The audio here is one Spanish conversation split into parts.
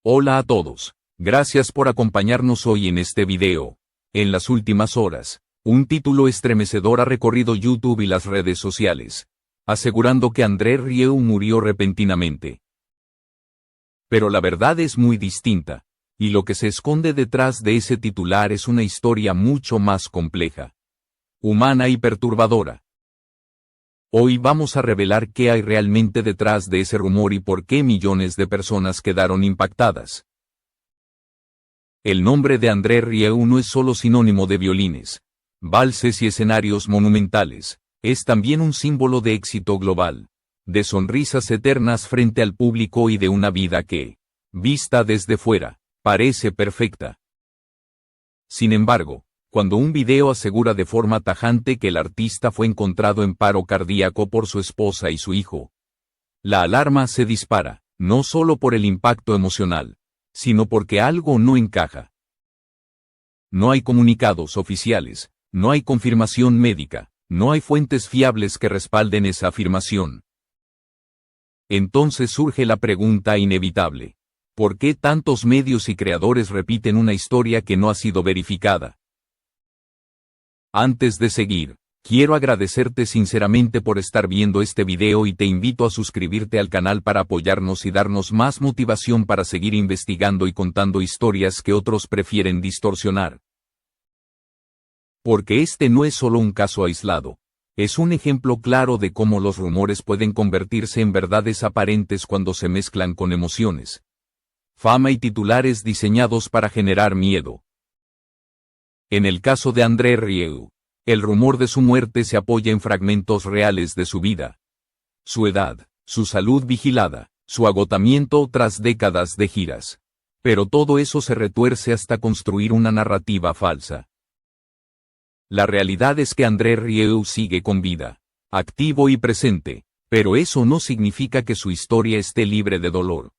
Hola a todos. Gracias por acompañarnos hoy en este video. En las últimas horas, un título estremecedor ha recorrido YouTube y las redes sociales, asegurando que André Rieu murió repentinamente. Pero la verdad es muy distinta, y lo que se esconde detrás de ese titular es una historia mucho más compleja, humana y perturbadora. Hoy vamos a revelar qué hay realmente detrás de ese rumor y por qué millones de personas quedaron impactadas. El nombre de André Rieu no es solo sinónimo de violines, valses y escenarios monumentales, es también un símbolo de éxito global, de sonrisas eternas frente al público y de una vida que, vista desde fuera, parece perfecta. Sin embargo, cuando un video asegura de forma tajante que el artista fue encontrado en paro cardíaco por su esposa y su hijo, la alarma se dispara, no solo por el impacto emocional, sino porque algo no encaja. No hay comunicados oficiales, no hay confirmación médica, no hay fuentes fiables que respalden esa afirmación. Entonces surge la pregunta inevitable: ¿por qué tantos medios y creadores repiten una historia que no ha sido verificada? Antes de seguir, quiero agradecerte sinceramente por estar viendo este video y te invito a suscribirte al canal para apoyarnos y darnos más motivación para seguir investigando y contando historias que otros prefieren distorsionar. Porque este no es solo un caso aislado, es un ejemplo claro de cómo los rumores pueden convertirse en verdades aparentes cuando se mezclan con emociones, fama y titulares diseñados para generar miedo. En el caso de André Rieu, el rumor de su muerte se apoya en fragmentos reales de su vida. Su edad, su salud vigilada, su agotamiento tras décadas de giras. Pero todo eso se retuerce hasta construir una narrativa falsa. La realidad es que André Rieu sigue con vida, activo y presente, pero eso no significa que su historia esté libre de dolor.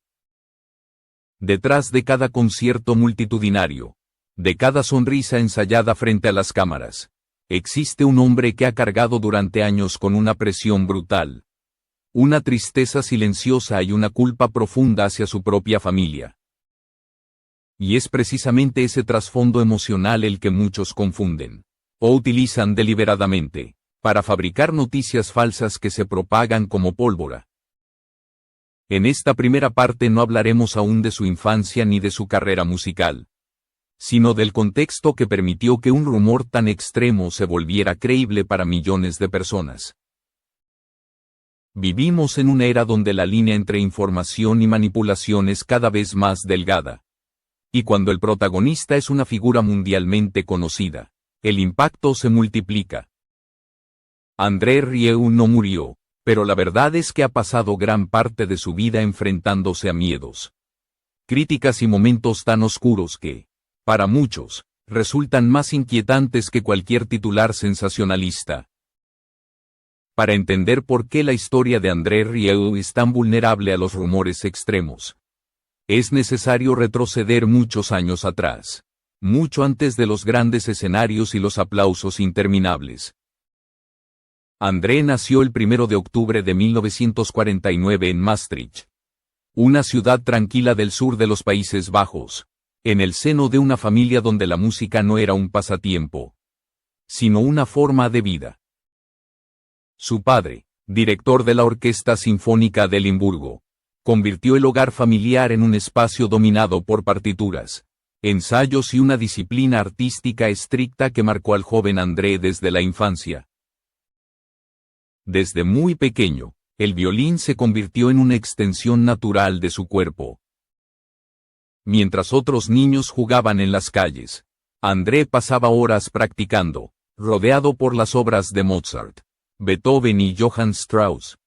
Detrás de cada concierto multitudinario, de cada sonrisa ensayada frente a las cámaras, existe un hombre que ha cargado durante años con una presión brutal, una tristeza silenciosa y una culpa profunda hacia su propia familia. Y es precisamente ese trasfondo emocional el que muchos confunden, o utilizan deliberadamente, para fabricar noticias falsas que se propagan como pólvora. En esta primera parte no hablaremos aún de su infancia ni de su carrera musical, sino del contexto que permitió que un rumor tan extremo se volviera creíble para millones de personas. Vivimos en una era donde la línea entre información y manipulación es cada vez más delgada. Y cuando el protagonista es una figura mundialmente conocida, el impacto se multiplica. André Rieu no murió, pero la verdad es que ha pasado gran parte de su vida enfrentándose a miedos, críticas y momentos tan oscuros que, para muchos, resultan más inquietantes que cualquier titular sensacionalista. Para entender por qué la historia de André Rieu es tan vulnerable a los rumores extremos, es necesario retroceder muchos años atrás, mucho antes de los grandes escenarios y los aplausos interminables. André nació el 1 de octubre de 1949 en Maastricht, una ciudad tranquila del sur de los Países Bajos, en el seno de una familia donde la música no era un pasatiempo, sino una forma de vida. Su padre, director de la Orquesta Sinfónica de Edimburgo, convirtió el hogar familiar en un espacio dominado por partituras, ensayos y una disciplina artística estricta que marcó al joven André desde la infancia. Desde muy pequeño, el violín se convirtió en una extensión natural de su cuerpo. Mientras otros niños jugaban en las calles, André pasaba horas practicando, rodeado por las obras de Mozart, Beethoven y Johann Strauss.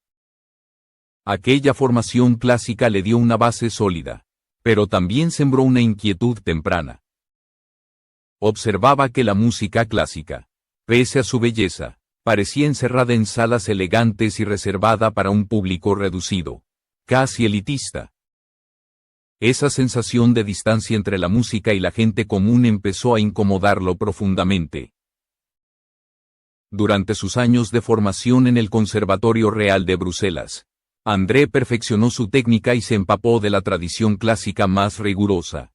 Aquella formación clásica le dio una base sólida, pero también sembró una inquietud temprana. Observaba que la música clásica, pese a su belleza, parecía encerrada en salas elegantes y reservada para un público reducido, casi elitista. Esa sensación de distancia entre la música y la gente común empezó a incomodarlo profundamente. Durante sus años de formación en el Conservatorio Real de Bruselas, André perfeccionó su técnica y se empapó de la tradición clásica más rigurosa.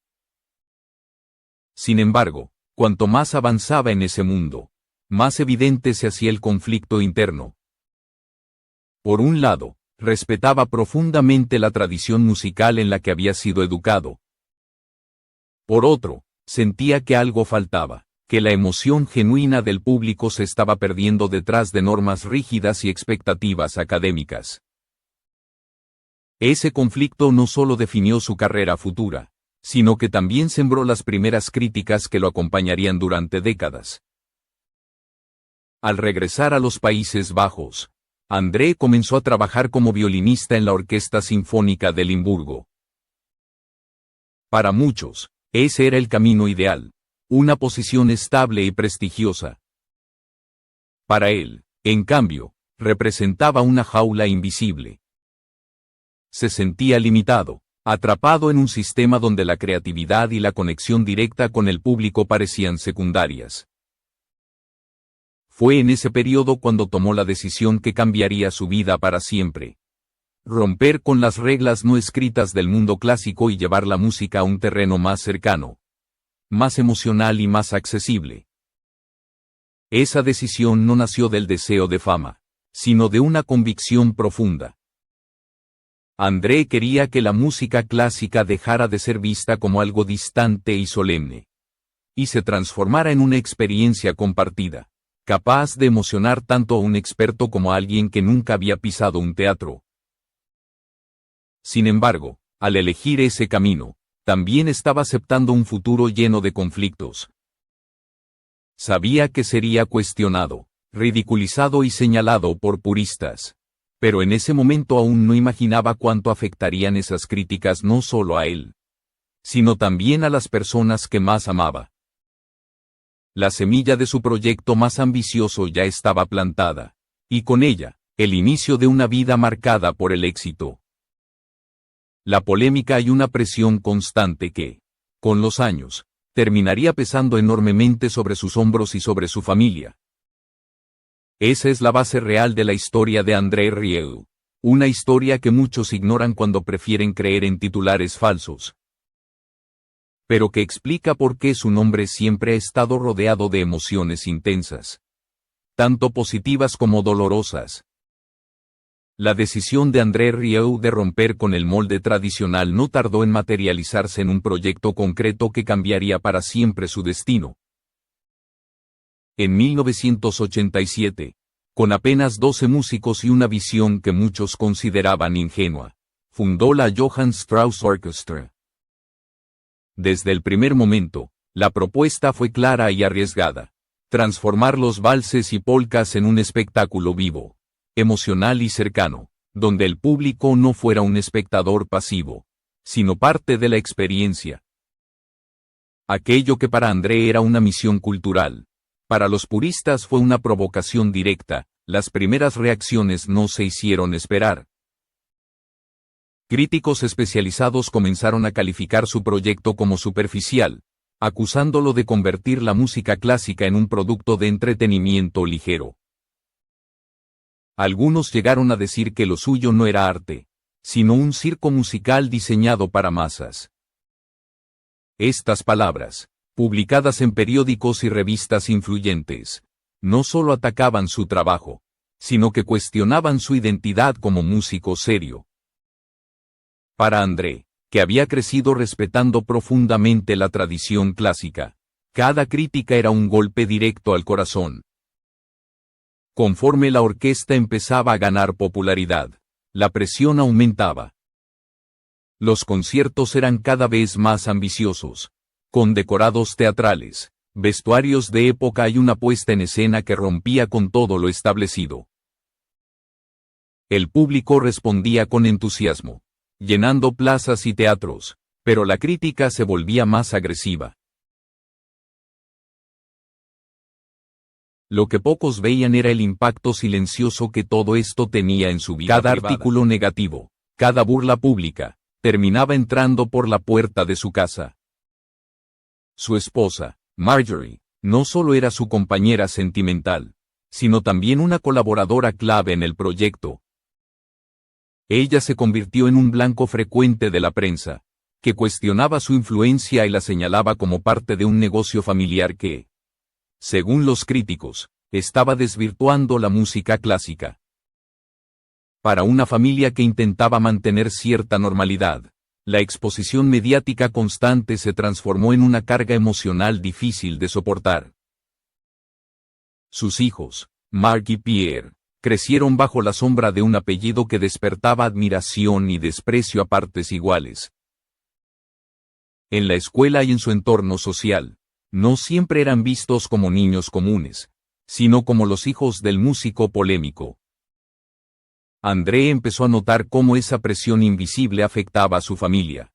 Sin embargo, cuanto más avanzaba en ese mundo, más evidente se hacía el conflicto interno. Por un lado, respetaba profundamente la tradición musical en la que había sido educado. Por otro, sentía que algo faltaba, que la emoción genuina del público se estaba perdiendo detrás de normas rígidas y expectativas académicas. Ese conflicto no solo definió su carrera futura, sino que también sembró las primeras críticas que lo acompañarían durante décadas. Al regresar a los Países Bajos, André comenzó a trabajar como violinista en la Orquesta Sinfónica de Limburgo. Para muchos, ese era el camino ideal, una posición estable y prestigiosa. Para él, en cambio, representaba una jaula invisible. Se sentía limitado, atrapado en un sistema donde la creatividad y la conexión directa con el público parecían secundarias. Fue en ese periodo cuando tomó la decisión que cambiaría su vida para siempre. Romper con las reglas no escritas del mundo clásico y llevar la música a un terreno más cercano, más emocional y más accesible. Esa decisión no nació del deseo de fama, sino de una convicción profunda. André quería que la música clásica dejara de ser vista como algo distante y solemne, y se transformara en una experiencia compartida, capaz de emocionar tanto a un experto como a alguien que nunca había pisado un teatro. Sin embargo, al elegir ese camino, también estaba aceptando un futuro lleno de conflictos. Sabía que sería cuestionado, ridiculizado y señalado por puristas. Pero en ese momento aún no imaginaba cuánto afectarían esas críticas no solo a él, sino también a las personas que más amaba. La semilla de su proyecto más ambicioso ya estaba plantada, y con ella, el inicio de una vida marcada por el éxito. La polémica y una presión constante que, con los años, terminaría pesando enormemente sobre sus hombros y sobre su familia. Esa es la base real de la historia de André Rieu, una historia que muchos ignoran cuando prefieren creer en titulares falsos, pero que explica por qué su nombre siempre ha estado rodeado de emociones intensas, tanto positivas como dolorosas. La decisión de André Rieu de romper con el molde tradicional no tardó en materializarse en un proyecto concreto que cambiaría para siempre su destino. En 1987, con apenas 12 músicos y una visión que muchos consideraban ingenua, fundó la Johann Strauss Orchestra. Desde el primer momento, la propuesta fue clara y arriesgada: transformar los valses y polcas en un espectáculo vivo, emocional y cercano, donde el público no fuera un espectador pasivo, sino parte de la experiencia. Aquello que para André era una misión cultural, para los puristas fue una provocación directa. Las primeras reacciones no se hicieron esperar. Críticos especializados comenzaron a calificar su proyecto como superficial, acusándolo de convertir la música clásica en un producto de entretenimiento ligero. Algunos llegaron a decir que lo suyo no era arte, sino un circo musical diseñado para masas. Estas palabras, publicadas en periódicos y revistas influyentes, no solo atacaban su trabajo, sino que cuestionaban su identidad como músico serio. Para André, que había crecido respetando profundamente la tradición clásica, cada crítica era un golpe directo al corazón. Conforme la orquesta empezaba a ganar popularidad, la presión aumentaba. Los conciertos eran cada vez más ambiciosos, con decorados teatrales, vestuarios de época y una puesta en escena que rompía con todo lo establecido. El público respondía con entusiasmo, llenando plazas y teatros, pero la crítica se volvía más agresiva. Lo que pocos veían era el impacto silencioso que todo esto tenía en su vida privada. Cada artículo negativo, cada burla pública, terminaba entrando por la puerta de su casa. Su esposa, Marjorie, no solo era su compañera sentimental, sino también una colaboradora clave en el proyecto. Ella se convirtió en un blanco frecuente de la prensa, que cuestionaba su influencia y la señalaba como parte de un negocio familiar que, según los críticos, estaba desvirtuando la música clásica. Para una familia que intentaba mantener cierta normalidad, la exposición mediática constante se transformó en una carga emocional difícil de soportar. Sus hijos, Mark y Pierre, crecieron bajo la sombra de un apellido que despertaba admiración y desprecio a partes iguales. En la escuela y en su entorno social, no siempre eran vistos como niños comunes, sino como los hijos del músico polémico. André empezó a notar cómo esa presión invisible afectaba a su familia.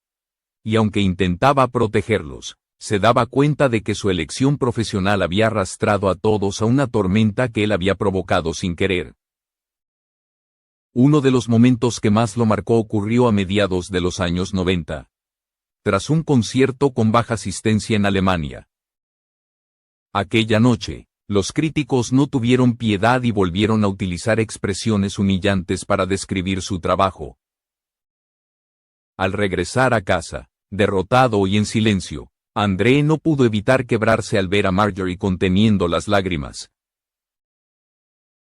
Y aunque intentaba protegerlos, se daba cuenta de que su elección profesional había arrastrado a todos a una tormenta que él había provocado sin querer. Uno de los momentos que más lo marcó ocurrió a mediados de los años 90. Tras un concierto con baja asistencia en Alemania. Aquella noche, los críticos no tuvieron piedad y volvieron a utilizar expresiones humillantes para describir su trabajo. Al regresar a casa, derrotado y en silencio, André no pudo evitar quebrarse al ver a Marjorie conteniendo las lágrimas.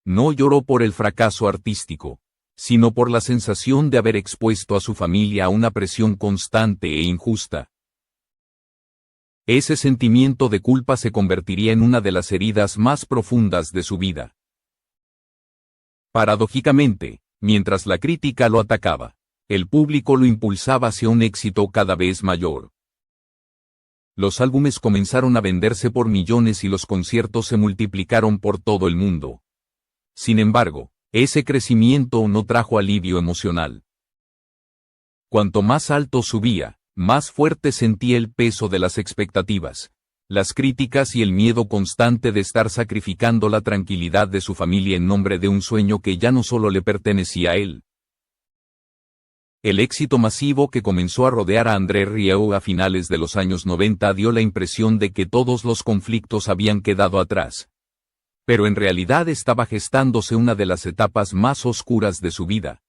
No lloró por el fracaso artístico, sino por la sensación de haber expuesto a su familia a una presión constante e injusta. Ese sentimiento de culpa se convertiría en una de las heridas más profundas de su vida. Paradójicamente, mientras la crítica lo atacaba, el público lo impulsaba hacia un éxito cada vez mayor. Los álbumes comenzaron a venderse por millones y los conciertos se multiplicaron por todo el mundo. Sin embargo, ese crecimiento no trajo alivio emocional. Cuanto más alto subía, más fuerte sentía el peso de las expectativas, las críticas y el miedo constante de estar sacrificando la tranquilidad de su familia en nombre de un sueño que ya no solo le pertenecía a él. El éxito masivo que comenzó a rodear a André Rieu a finales de los años 90 dio la impresión de que todos los conflictos habían quedado atrás. Pero en realidad estaba gestándose una de las etapas más oscuras de su vida.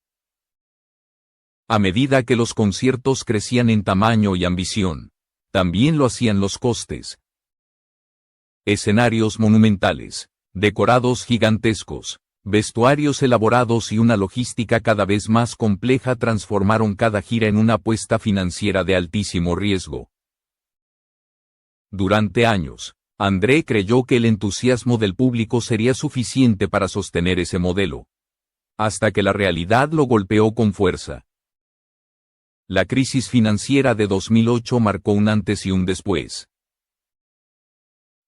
A medida que los conciertos crecían en tamaño y ambición, también lo hacían los costes. Escenarios monumentales, decorados gigantescos, vestuarios elaborados y una logística cada vez más compleja transformaron cada gira en una apuesta financiera de altísimo riesgo. Durante años, André creyó que el entusiasmo del público sería suficiente para sostener ese modelo. Hasta que la realidad lo golpeó con fuerza. La crisis financiera de 2008 marcó un antes y un después.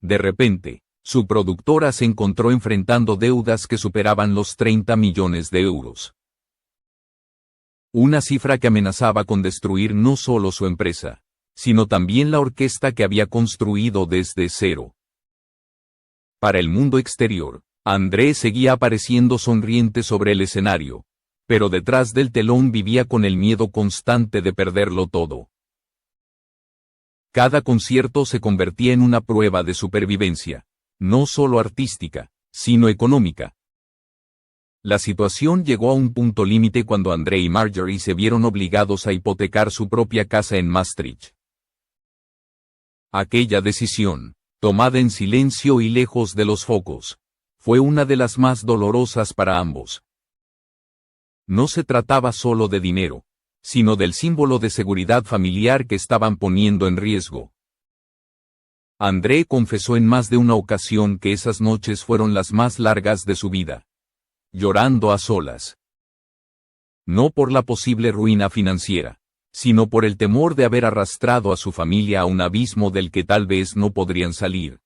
De repente, su productora se encontró enfrentando deudas que superaban los 30 millones de euros. Una cifra que amenazaba con destruir no solo su empresa, sino también la orquesta que había construido desde cero. Para el mundo exterior, André seguía apareciendo sonriente sobre el escenario, pero detrás del telón vivía con el miedo constante de perderlo todo. Cada concierto se convertía en una prueba de supervivencia, no solo artística, sino económica. La situación llegó a un punto límite cuando André y Marjorie se vieron obligados a hipotecar su propia casa en Maastricht. Aquella decisión, tomada en silencio y lejos de los focos, fue una de las más dolorosas para ambos. No se trataba solo de dinero, sino del símbolo de seguridad familiar que estaban poniendo en riesgo. André confesó en más de una ocasión que esas noches fueron las más largas de su vida. Llorando a solas. No por la posible ruina financiera, sino por el temor de haber arrastrado a su familia a un abismo del que tal vez no podrían salir.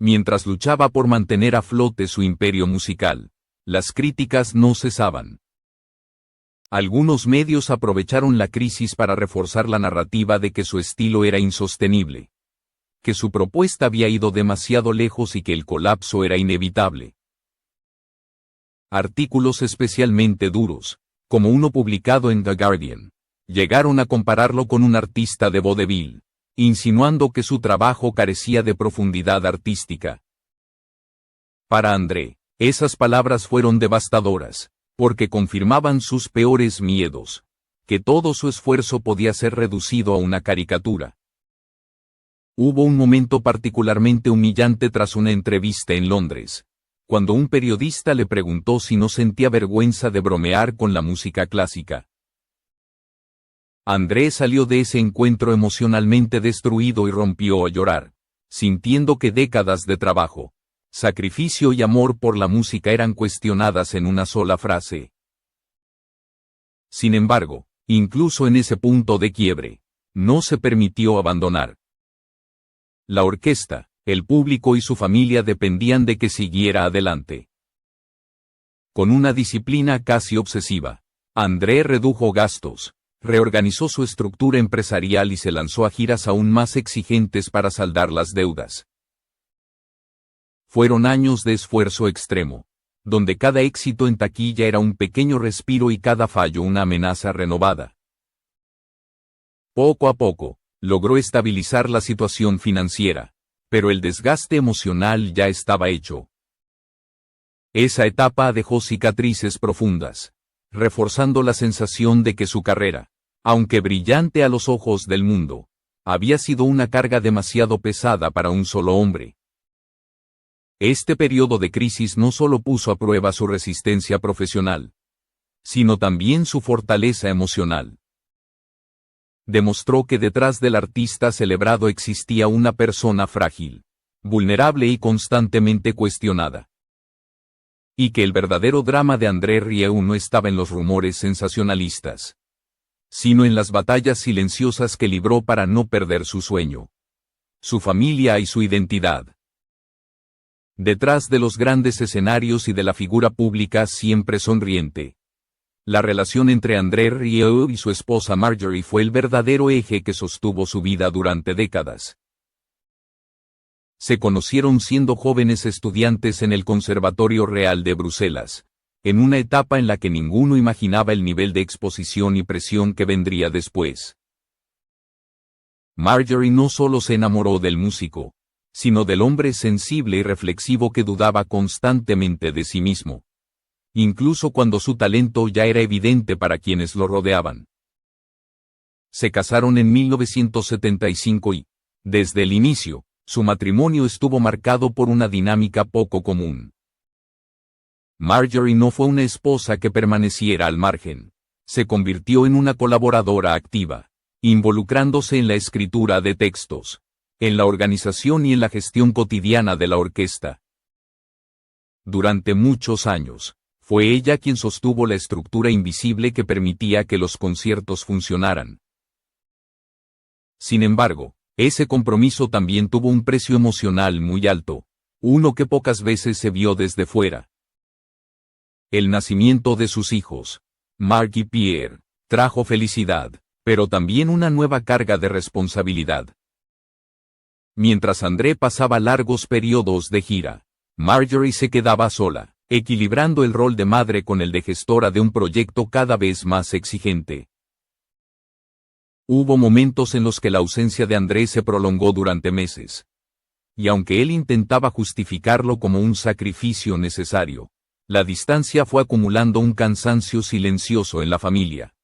Mientras luchaba por mantener a flote su imperio musical, las críticas no cesaban. Algunos medios aprovecharon la crisis para reforzar la narrativa de que su estilo era insostenible, que su propuesta había ido demasiado lejos y que el colapso era inevitable. Artículos especialmente duros, como uno publicado en The Guardian, llegaron a compararlo con un artista de vodevil, insinuando que su trabajo carecía de profundidad artística. Para André, esas palabras fueron devastadoras, porque confirmaban sus peores miedos, que todo su esfuerzo podía ser reducido a una caricatura. Hubo un momento particularmente humillante tras una entrevista en Londres, cuando un periodista le preguntó si no sentía vergüenza de bromear con la música clásica. André salió de ese encuentro emocionalmente destruido y rompió a llorar, sintiendo que décadas de trabajo, sacrificio y amor por la música eran cuestionadas en una sola frase. Sin embargo, incluso en ese punto de quiebre, no se permitió abandonar. La orquesta, el público y su familia dependían de que siguiera adelante. Con una disciplina casi obsesiva, André redujo gastos, reorganizó su estructura empresarial y se lanzó a giras aún más exigentes para saldar las deudas. Fueron años de esfuerzo extremo, donde cada éxito en taquilla era un pequeño respiro y cada fallo una amenaza renovada. Poco a poco, logró estabilizar la situación financiera, pero el desgaste emocional ya estaba hecho. Esa etapa dejó cicatrices profundas, reforzando la sensación de que su carrera, aunque brillante a los ojos del mundo, había sido una carga demasiado pesada para un solo hombre. Este periodo de crisis no solo puso a prueba su resistencia profesional, sino también su fortaleza emocional. Demostró que detrás del artista celebrado existía una persona frágil, vulnerable y constantemente cuestionada. Y que el verdadero drama de André Rieu no estaba en los rumores sensacionalistas, sino en las batallas silenciosas que libró para no perder su sueño, su familia y su identidad. Detrás de los grandes escenarios y de la figura pública siempre sonriente, la relación entre André Rieu y su esposa Marjorie fue el verdadero eje que sostuvo su vida durante décadas. Se conocieron siendo jóvenes estudiantes en el Conservatorio Real de Bruselas, en una etapa en la que ninguno imaginaba el nivel de exposición y presión que vendría después. Marjorie no solo se enamoró del músico, sino del hombre sensible y reflexivo que dudaba constantemente de sí mismo, incluso cuando su talento ya era evidente para quienes lo rodeaban. Se casaron en 1975 y, desde el inicio, su matrimonio estuvo marcado por una dinámica poco común. Marjorie no fue una esposa que permaneciera al margen, se convirtió en una colaboradora activa, involucrándose en la escritura de textos, en la organización y en la gestión cotidiana de la orquesta. Durante muchos años, fue ella quien sostuvo la estructura invisible que permitía que los conciertos funcionaran. Sin embargo, ese compromiso también tuvo un precio emocional muy alto, uno que pocas veces se vio desde fuera. El nacimiento de sus hijos, Marc y Pierre, trajo felicidad, pero también una nueva carga de responsabilidad. Mientras André pasaba largos periodos de gira, Marjorie se quedaba sola, equilibrando el rol de madre con el de gestora de un proyecto cada vez más exigente. Hubo momentos en los que la ausencia de André se prolongó durante meses. Y aunque él intentaba justificarlo como un sacrificio necesario, la distancia fue acumulando un cansancio silencioso en la familia.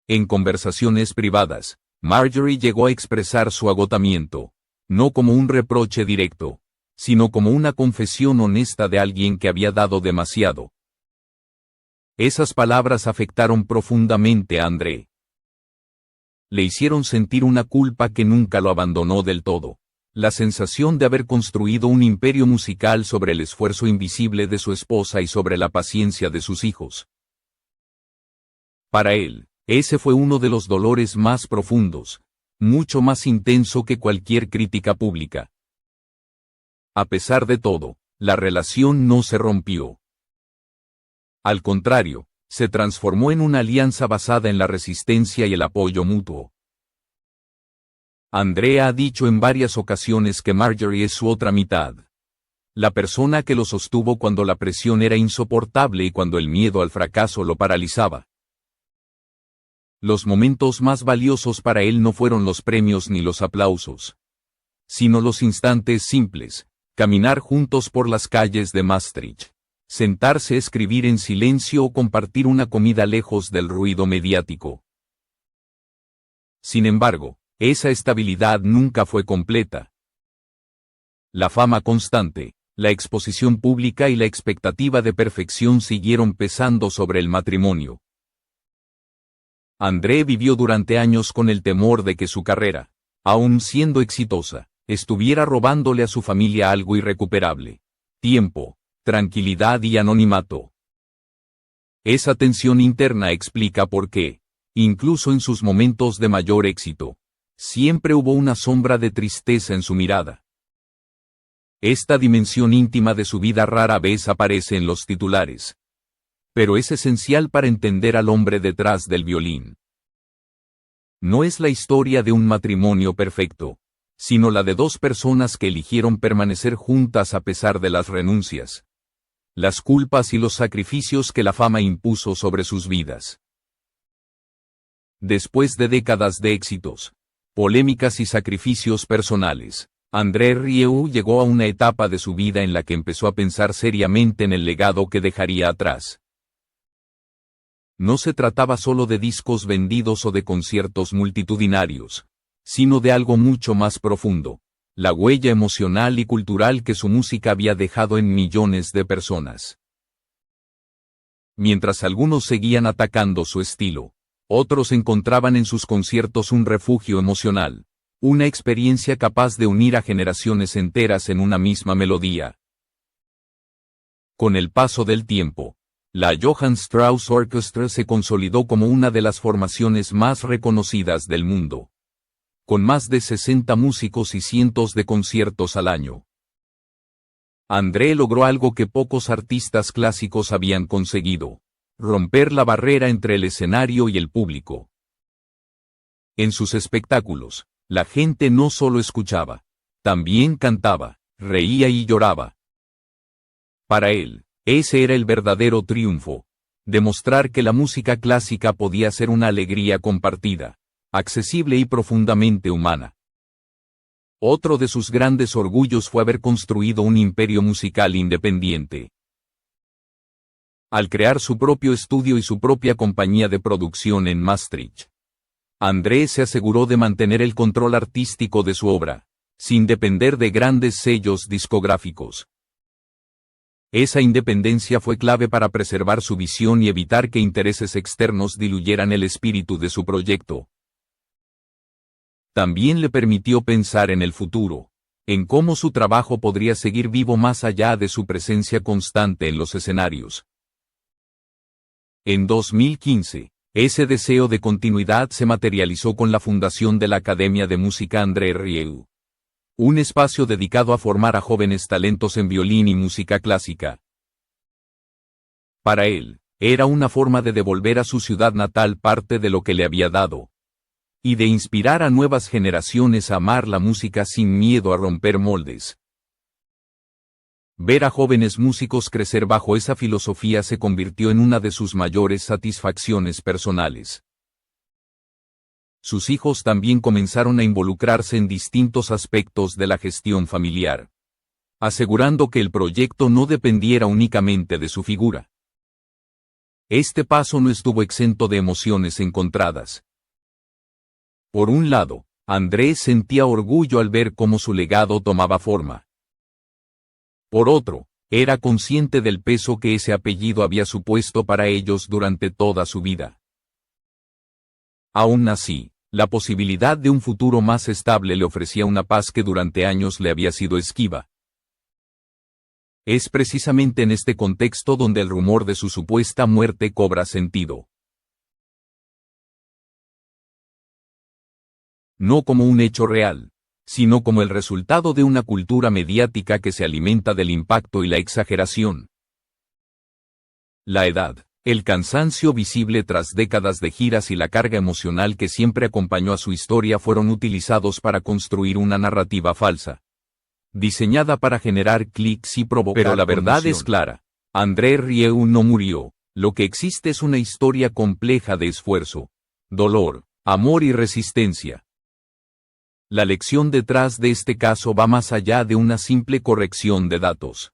En conversaciones privadas, Marjorie llegó a expresar su agotamiento, no como un reproche directo, sino como una confesión honesta de alguien que había dado demasiado. Esas palabras afectaron profundamente a André. Le hicieron sentir una culpa que nunca lo abandonó del todo, la sensación de haber construido un imperio musical sobre el esfuerzo invisible de su esposa y sobre la paciencia de sus hijos. Para él, ese fue uno de los dolores más profundos, mucho más intenso que cualquier crítica pública. A pesar de todo, la relación no se rompió. Al contrario, se transformó en una alianza basada en la resistencia y el apoyo mutuo. André ha dicho en varias ocasiones que Marjorie es su otra mitad. La persona que lo sostuvo cuando la presión era insoportable y cuando el miedo al fracaso lo paralizaba. Los momentos más valiosos para él no fueron los premios ni los aplausos, sino los instantes simples, caminar juntos por las calles de Maastricht, sentarse a escribir en silencio o compartir una comida lejos del ruido mediático. Sin embargo, esa estabilidad nunca fue completa. La fama constante, la exposición pública y la expectativa de perfección siguieron pesando sobre el matrimonio. André vivió durante años con el temor de que su carrera, aun siendo exitosa, estuviera robándole a su familia algo irrecuperable: tiempo, tranquilidad y anonimato. Esa tensión interna explica por qué, incluso en sus momentos de mayor éxito, siempre hubo una sombra de tristeza en su mirada. Esta dimensión íntima de su vida rara vez aparece en los titulares, pero es esencial para entender al hombre detrás del violín. No es la historia de un matrimonio perfecto, sino la de dos personas que eligieron permanecer juntas a pesar de las renuncias, las culpas y los sacrificios que la fama impuso sobre sus vidas. Después de décadas de éxitos, polémicas y sacrificios personales, André Rieu llegó a una etapa de su vida en la que empezó a pensar seriamente en el legado que dejaría atrás. No se trataba solo de discos vendidos o de conciertos multitudinarios, sino de algo mucho más profundo: la huella emocional y cultural que su música había dejado en millones de personas. Mientras algunos seguían atacando su estilo, otros encontraban en sus conciertos un refugio emocional, una experiencia capaz de unir a generaciones enteras en una misma melodía. Con el paso del tiempo, la Johann Strauss Orchestra se consolidó como una de las formaciones más reconocidas del mundo, con más de 60 músicos y cientos de conciertos al año. André logró algo que pocos artistas clásicos habían conseguido: romper la barrera entre el escenario y el público. En sus espectáculos, la gente no solo escuchaba, también cantaba, reía y lloraba. Para él, ese era el verdadero triunfo: demostrar que la música clásica podía ser una alegría compartida, accesible y profundamente humana. Otro de sus grandes orgullos fue haber construido un imperio musical independiente. Al crear su propio estudio y su propia compañía de producción en Maastricht, André se aseguró de mantener el control artístico de su obra, sin depender de grandes sellos discográficos. Esa independencia fue clave para preservar su visión y evitar que intereses externos diluyeran el espíritu de su proyecto. También le permitió pensar en el futuro, en cómo su trabajo podría seguir vivo más allá de su presencia constante en los escenarios. En 2015, ese deseo de continuidad se materializó con la fundación de la Academia de Música André Rieu, un espacio dedicado a formar a jóvenes talentos en violín y música clásica. Para él, era una forma de devolver a su ciudad natal parte de lo que le había dado, y de inspirar a nuevas generaciones a amar la música sin miedo a romper moldes. Ver a jóvenes músicos crecer bajo esa filosofía se convirtió en una de sus mayores satisfacciones personales. Sus hijos también comenzaron a involucrarse en distintos aspectos de la gestión familiar, asegurando que el proyecto no dependiera únicamente de su figura. Este paso no estuvo exento de emociones encontradas. Por un lado, André sentía orgullo al ver cómo su legado tomaba forma. Por otro, era consciente del peso que ese apellido había supuesto para ellos durante toda su vida. Aún así, la posibilidad de un futuro más estable le ofrecía una paz que durante años le había sido esquiva. Es precisamente en este contexto donde el rumor de su supuesta muerte cobra sentido. No como un hecho real, sino como el resultado de una cultura mediática que se alimenta del impacto y la exageración. La edad, el cansancio visible tras décadas de giras y la carga emocional que siempre acompañó a su historia fueron utilizados para construir una narrativa falsa, diseñada para generar clics y provocar conmoción. Pero la verdad es clara: André Rieu no murió. Lo que existe es una historia compleja de esfuerzo, dolor, amor y resistencia. La lección detrás de este caso va más allá de una simple corrección de datos.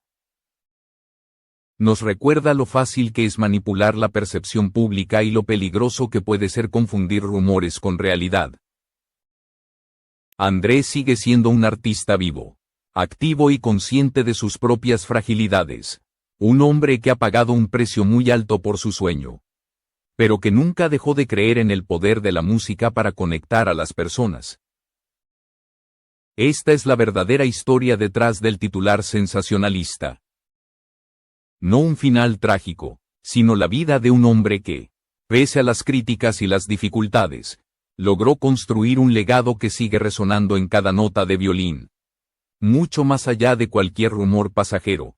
Nos recuerda lo fácil que es manipular la percepción pública y lo peligroso que puede ser confundir rumores con realidad. Andrés sigue siendo un artista vivo, activo y consciente de sus propias fragilidades. Un hombre que ha pagado un precio muy alto por su sueño, pero que nunca dejó de creer en el poder de la música para conectar a las personas. Esta es la verdadera historia detrás del titular sensacionalista. No un final trágico, sino la vida de un hombre que, pese a las críticas y las dificultades, logró construir un legado que sigue resonando en cada nota de violín. Mucho más allá de cualquier rumor pasajero,